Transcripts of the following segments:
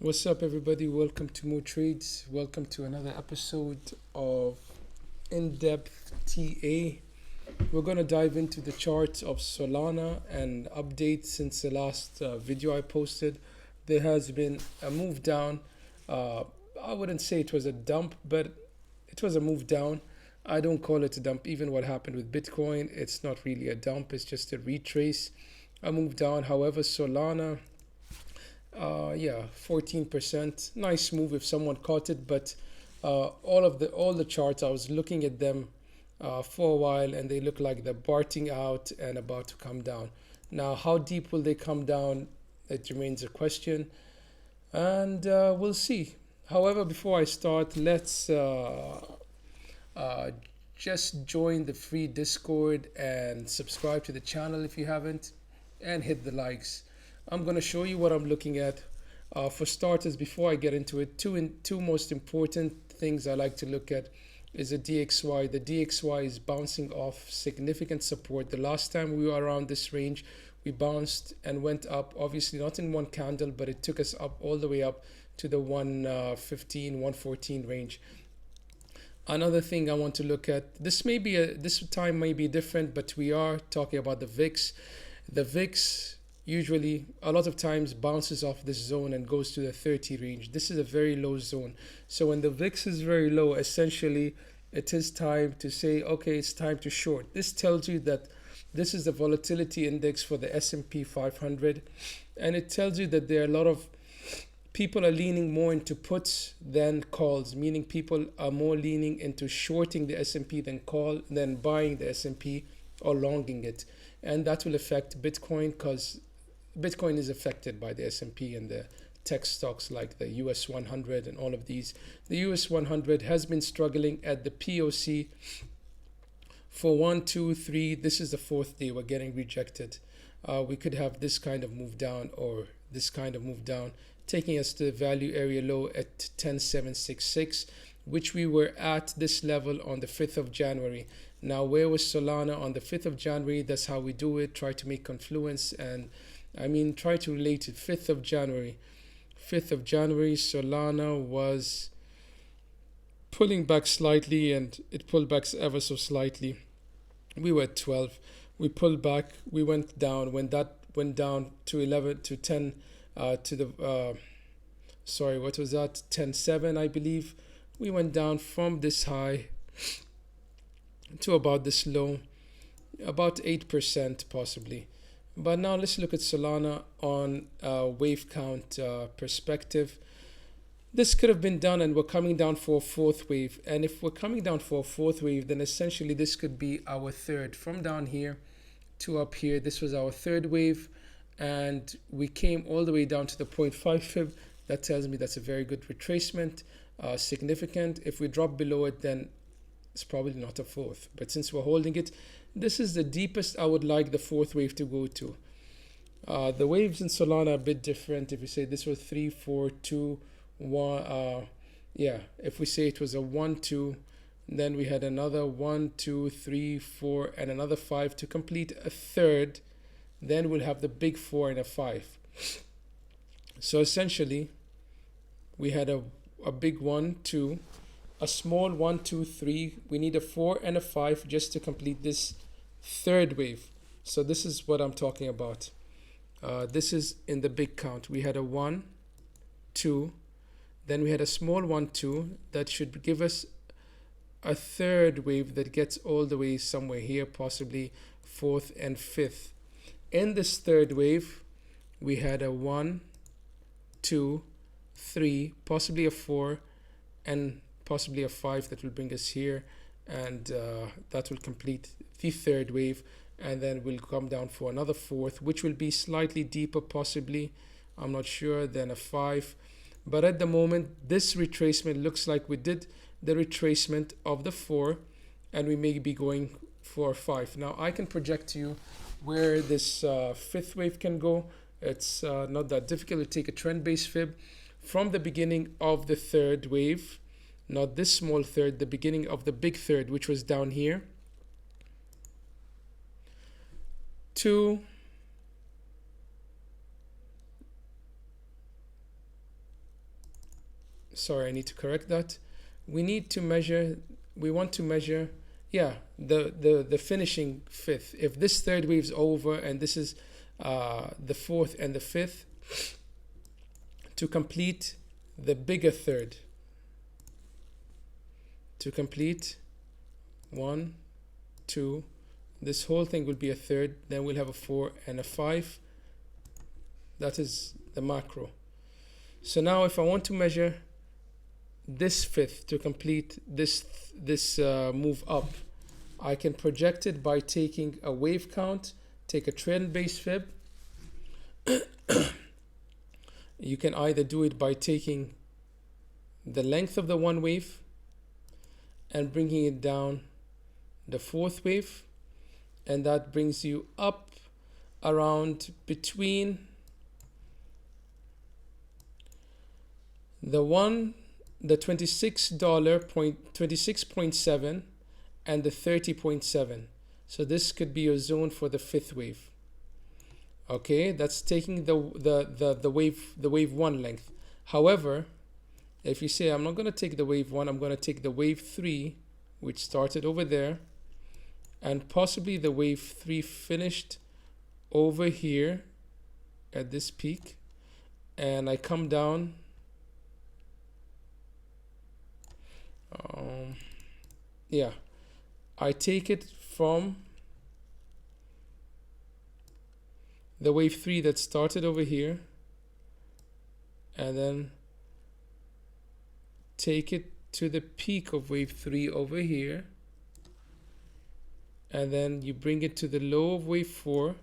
What's up, everybody? Welcome to More Trades. Welcome to another episode of In Depth TA. We're going to dive into the charts of Solana and update since the last video I posted. There has been a move down. Uh, I wouldn't say it was a dump, but it was a move down. I don't call it a dump. Even what happened with Bitcoin, it's not really a dump, it's just a retrace, a move down. However, Solana, yeah, 14%. Nice move if someone caught it, but all the charts I was looking at them for a while, and they look like they're barting out and about to come down. Now, how deep will they come down? It remains a question, and we'll see. However, before I start, let's uh, just join the free Discord and subscribe to the channel if you haven't, and hit the likes. I'm going to show you what I'm looking at. For starters, before I get into it, two most important things I like to look at is the DXY. The DXY is bouncing off significant support. The last time we were around this range, we bounced and went up, obviously not in one candle, but it took us up all the way up to the 115, 114 range. Another thing I want to look at, this time may be different, but we are talking about the VIX. The VIX usually a lot of times bounces off this zone and goes to the 30 range. This is a very low zone. So when the VIX is very low, essentially it is time to say, okay, it's time to short. This tells you that this is the volatility index for the S&P 500, and it tells you that there are a lot of people are leaning more into puts than calls, meaning people are more leaning into shorting the S&P than buying the S&P or longing it. And that will affect Bitcoin because Bitcoin is affected by the S&P and the tech stocks like the US 100 and all of these. The US 100 has been struggling at the POC for 1, 2, 3. This is the fourth day we're getting rejected. We could have this kind of move down or this kind of move down, taking us to the value area low at 10766, which we were at this level on the 5th of January. Now, where was Solana on the 5th of January? That's how we do it. Try to make confluence and try to relate it. 5th of January. 5th of January, Solana was pulling back slightly, and it pulled back ever so slightly. We were at 12. We pulled back. We went down. When that went down to 11 to 10 to the sorry, what was that? 10.7, I believe. We went down from this high to about this low, about 8% possibly. But now let's look at Solana on a wave count perspective. This could have been done, and we're coming down for a fourth wave. And if we're coming down for a fourth wave, then essentially this could be our third. From down here to up here, this was our third wave, and we came all the way down to the 0.5 fib. That tells me that's a very good retracement, significant. If we drop below it, then it's probably not a fourth. But since we're holding it, this is the deepest I would like the fourth wave to go to. The waves in Solana are a bit different. If we say this was 3, 4, 2, 1, yeah, if we say it was a 1, 2, then we had another 1, 2, 3, 4, and another 5 to complete a third. Then we'll have the big 4 and a 5. So essentially, we had a big 1, 2, a small 1, 2, 3. We need a 4 and a 5 just to complete this third wave. So this is what I'm talking about. This is in the big count. We had a 1, 2, then we had a small 1, 2 that should give us a third wave that gets all the way somewhere here, possibly fourth and fifth. In this third wave, we had a 1, 2, 3, possibly a 4, and possibly a 5 that will bring us here, and that will complete the third wave. And then we'll come down for another fourth, which will be slightly deeper, possibly, I'm not sure, than a 5. But at the moment, this retracement looks like we did the retracement of the 4, and we may be going for a 5. Now, I can project to you where this fifth wave can go. It's not that difficult to take a trend-based fib from the beginning of the third wave, not this small third, the beginning of the big third, which was down here, to sorry, I need to correct that. We need to measure, we want to measure, yeah, the finishing fifth. If this third wave's over and this is the fourth and the fifth, to complete the bigger third, to complete 1, 2, this whole thing will be a third, then we'll have a 4 and a 5. That is the macro. So now if I want to measure this fifth to complete this move up, I can project it by taking a wave count, take a trend base fib. You can either do it by taking the length of the one wave and bringing it down the fourth wave, and that brings you up around between the $26.7 and the 30.7. So this could be your zone for the fifth wave. Okay, that's taking the wave one length. However, if you say I'm not going to take the wave one, I'm going to take the wave three, which started over there, and possibly the wave three finished over here at this peak, and I come down yeah, I take it from the wave 3 that started over here and then take it to the peak of wave 3 over here, and then you bring it to the low of wave 4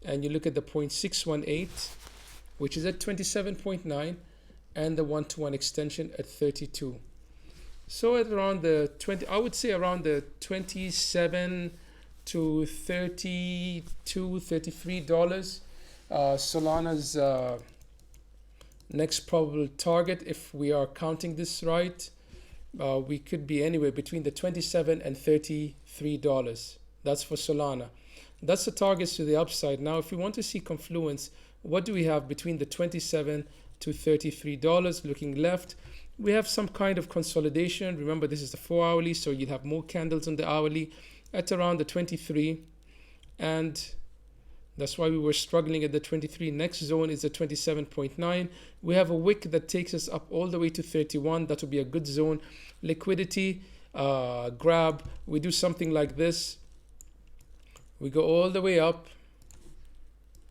and you look at the 0.618, which is at 27.9, and the 1-to-1 extension at 32. So at around the 20, I would say around the 27 to 32, $33, Solana's next probable target, if we are counting this right, we could be anywhere between the $27 and $33. That's for Solana. That's the targets to the upside. Now, if we want to see confluence, what do we have between the $27 to $33? Looking left, we have some kind of consolidation. Remember, this is the 4-hourly, so you'd have more candles on the hourly at around the 23, and that's why we were struggling at the 23. Next zone is the 27.9. We have a wick that takes us up all the way to 31. That would be a good zone. Liquidity grab, we do something like this. We go all the way up,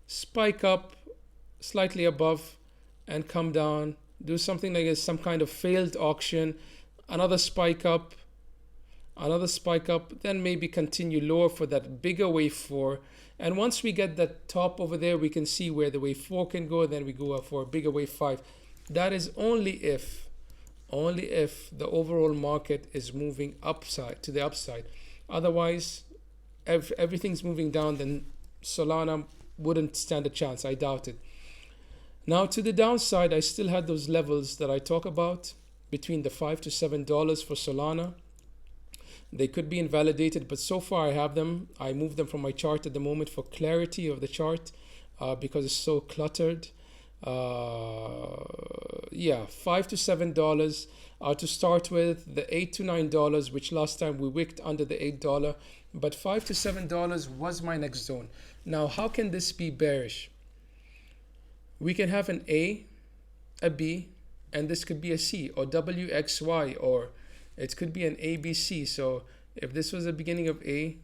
spike up slightly above, and come down. Do something like this, some kind of failed auction, another spike up, then maybe continue lower for that bigger wave 4. And once we get that top over there, we can see where the wave 4 can go, then we go up for a bigger wave 5. That is only if the overall market is moving upside, to the upside. Otherwise, if everything's moving down, then Solana wouldn't stand a chance. I doubt it. Now to the downside, I still had those levels that I talk about between the $5 to $7 for Solana. They could be invalidated, but so far I have them. I moved them from my chart at the moment for clarity of the chart because it's so cluttered. Yeah, $5 to $7 to start with, the $8 to $9, which last time we wicked under the $8, but $5 to $7 was my next zone. Now, how can this be bearish? We can have an A, a B, and this could be a C, or WXY, or it could be an ABC. So if this was the beginning of A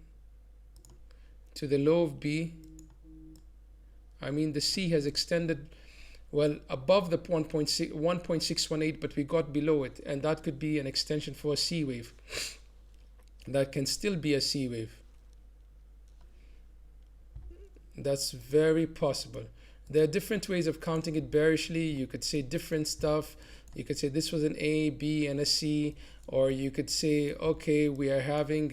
to the low of B, I mean the C has extended well above the 1.618, but we got below it, and that could be an extension for a C wave. That can still be a C wave. That's very possible. There are different ways of counting it bearishly. You could say different stuff. You could say this was an A, B, and a C, or you could say, okay, we are having,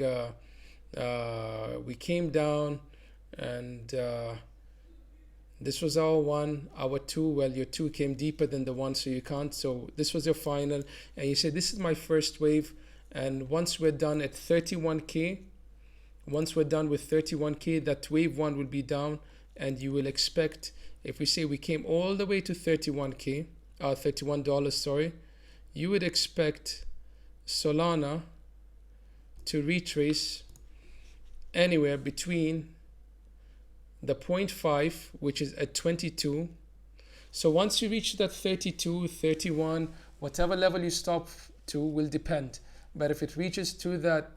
we came down, and this was our 1, our 2. Well, your 2 came deeper than the 1, so you can't. So this was your final, and you say, this is my first wave, and once we're done at 31K, once we're done with 31K, that wave 1 will be down, and you will expect, if we say we came all the way to 31K, $31, sorry, you would expect Solana to retrace anywhere between the 0.5, which is at 22. So once you reach that 32, 31, whatever level you stop to will depend. But if it reaches to that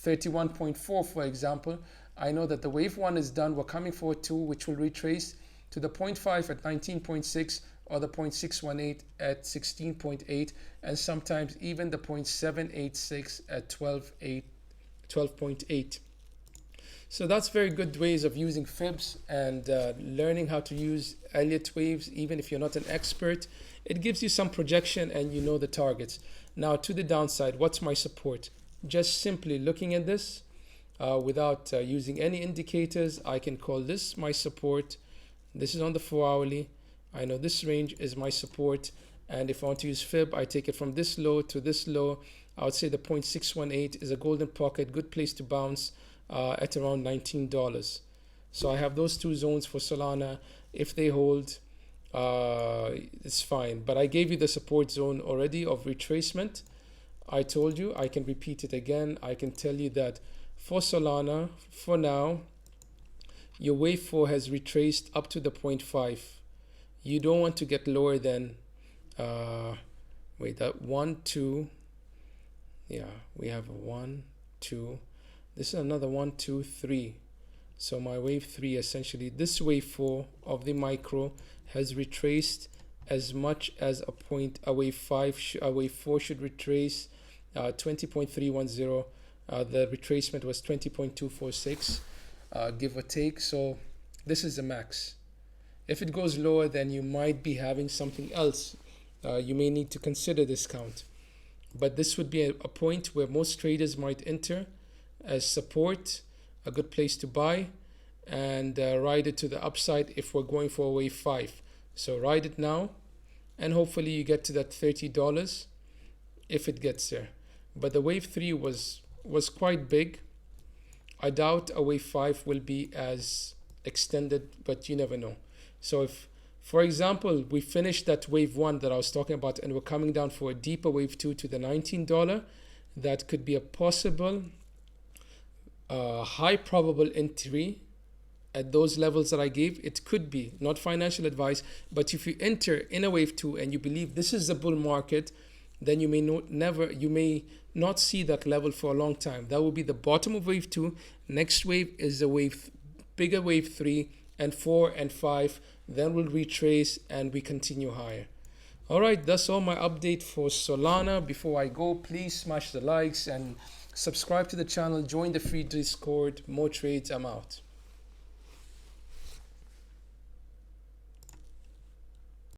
31.4, for example, I know that the wave 1 is done. We're coming for 2, which will retrace to the 0.5 at 19.6 or the 0.618 at 16.8, and sometimes even the 0.786 at 12.8. So that's very good ways of using fibs and learning how to use Elliott waves. Even if you're not an expert, it gives you some projection and you know the targets. Now to the downside, what's my support? Just simply looking at this without using any indicators, I can call this my support. This is on the 4-hourly. I know this range is my support, and if I want to use fib, I take it from this low to this low. I would say the 0.618 is a golden pocket, good place to bounce at around $19. So I have those two zones for Solana. If they hold, it's fine. But I gave you the support zone already of retracement. I told you, I can repeat it again. I can tell you that for Solana, for now, your wave 4 has retraced up to the 0.5. You don't want to get lower than, that 1, 2. Yeah, we have a 1, 2. This is another 1, 2, 3. So my wave 3, essentially, this wave 4 of the micro has retraced as much as a wave 5, a wave 4 should retrace 20.310. The retracement was 20.246, give or take. So this is the max. If it goes lower, then you might be having something else. You may need to consider discount. But this would be a point where most traders might enter as support, a good place to buy, and ride it to the upside if we're going for a wave 5. So ride it now, and hopefully you get to that $30 if it gets there. But the wave 3 was quite big. I doubt a wave 5 will be as extended, but you never know. So if, for example, we finished that wave 1 that I was talking about and we're coming down for a deeper wave 2 to the $19, that could be a possible high probable entry at those levels that I gave. It could be, not financial advice, but if you enter in a wave 2 and you believe this is the bull market, then you may not see that level for a long time. That will be the bottom of wave 2. Next wave is a bigger wave 3 and 4 and 5. Then we'll retrace and we continue higher. All right, that's all my update for Solana. Before I go, please smash the likes and subscribe to the channel. Join the free Discord. More trades. I'm out.